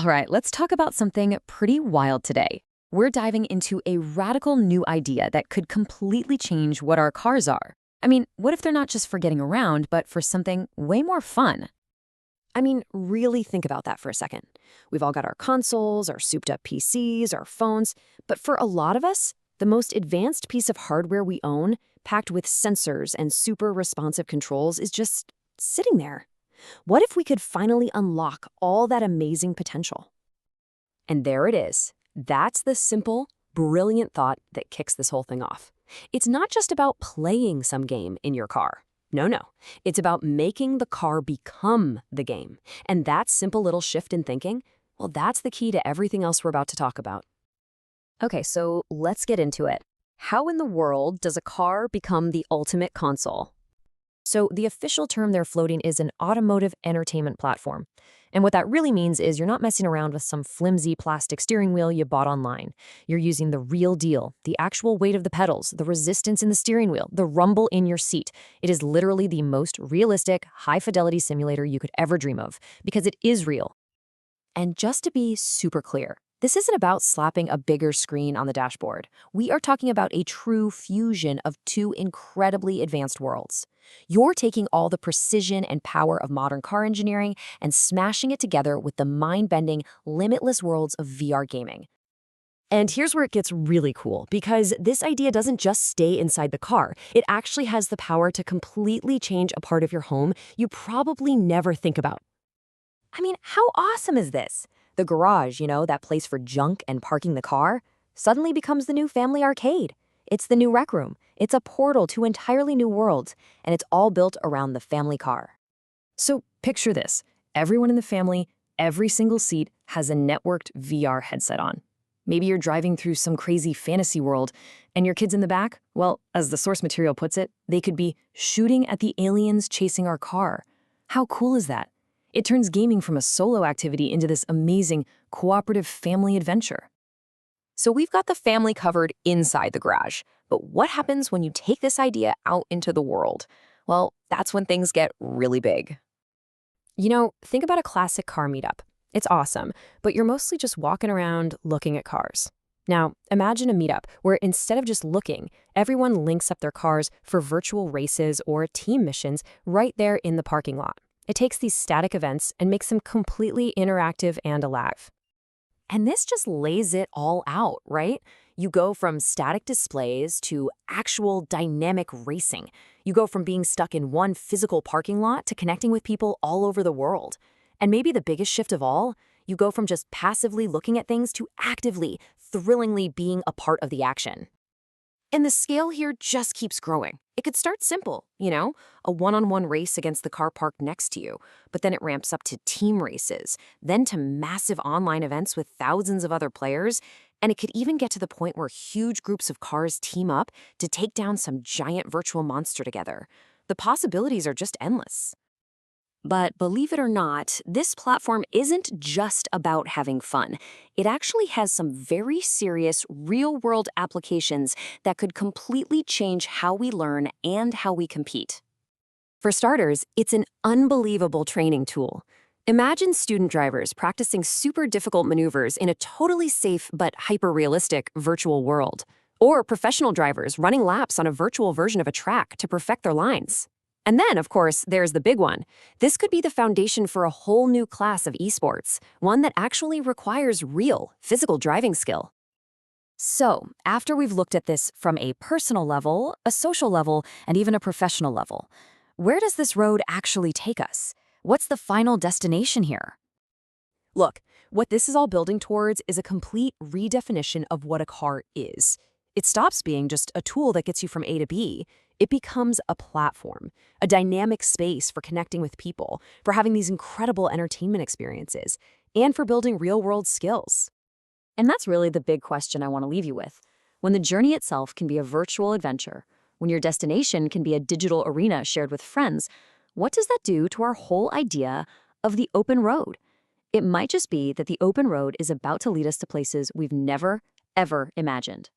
right, let's talk about something pretty wild today. We're diving into a radical new idea that could completely change what our cars are. I mean, what if they're not just for getting around, but for something way more fun? I mean, really think about that for a second. We've all got our consoles, our souped up PCs, our phones, but for a lot of us, the most advanced piece of hardware we own, packed with sensors and super responsive controls, is just sitting there. What if we could finally unlock all that amazing potential? And there it is. That's the simple, brilliant thought that kicks this whole thing off. It's not just about playing some game in your car. No. It's about making the car become the game. And that simple little shift in thinking, well, that's the key to everything else we're about to talk about. Okay, so let's get into it. How in the world does a car become the ultimate console? So the official term they're floating is an automotive entertainment platform. And what that really means is you're not messing around with some flimsy plastic steering wheel you bought online. You're using the real deal, the actual weight of the pedals, the resistance in the steering wheel, the rumble in your seat. It is literally the most realistic, high-fidelity simulator you could ever dream of, because it is real. And just to be super clear, this isn't about slapping a bigger screen on the dashboard. We are talking about a true fusion of two incredibly advanced worlds. You're taking all the precision and power of modern car engineering and smashing it together with the mind-bending, limitless worlds of VR gaming. And here's where it gets really cool, because this idea doesn't just stay inside the car. It actually has the power to completely change a part of your home you probably never think about. I mean, how awesome is this? The garage, that place for junk and parking the car, suddenly becomes the new family arcade. It's the new rec room. It's a portal to entirely new worlds, and it's all built around the family car. So picture this. Everyone in the family, every single seat has a networked VR headset on. Maybe you're driving through some crazy fantasy world, and your kids in the back, well, as the source material puts it, they could be shooting at the aliens chasing our car. How cool is that? It turns gaming from a solo activity into this amazing, cooperative family adventure. So we've got the family covered inside the garage. But what happens when you take this idea out into the world? Well, that's when things get really big. Think about a classic car meetup. It's awesome, but you're mostly just walking around looking at cars. Now, imagine a meetup where instead of just looking, everyone links up their cars for virtual races or team missions right there in the parking lot. It takes these static events and makes them completely interactive and alive. And this just lays it all out, right? You go from static displays to actual dynamic racing. You go from being stuck in one physical parking lot to connecting with people all over the world. And maybe the biggest shift of all, you go from just passively looking at things to actively, thrillingly being a part of the action. And the scale here just keeps growing. It could start simple, a one-on-one race against the car parked next to you, but then it ramps up to team races, then to massive online events with thousands of other players, and it could even get to the point where huge groups of cars team up to take down some giant virtual monster together. The possibilities are just endless. But believe it or not, this platform isn't just about having fun. It actually has some very serious real-world applications that could completely change how we learn and how we compete. For starters, it's an unbelievable training tool. Imagine student drivers practicing super difficult maneuvers in a totally safe but hyper-realistic virtual world. Or professional drivers running laps on a virtual version of a track to perfect their lines. And then, of course, there's the big one. This could be the foundation for a whole new class of esports, one that actually requires real, physical driving skill. So, after we've looked at this from a personal level, a social level, and even a professional level, where does this road actually take us? What's the final destination here? Look, what this is all building towards is a complete redefinition of what a car is. It stops being just a tool that gets you from A to B. It becomes a platform, a dynamic space for connecting with people, for having these incredible entertainment experiences, and for building real-world skills. And that's really the big question I want to leave you with. When the journey itself can be a virtual adventure, when your destination can be a digital arena shared with friends, what does that do to our whole idea of the open road? It might just be that the open road is about to lead us to places we've never, ever imagined.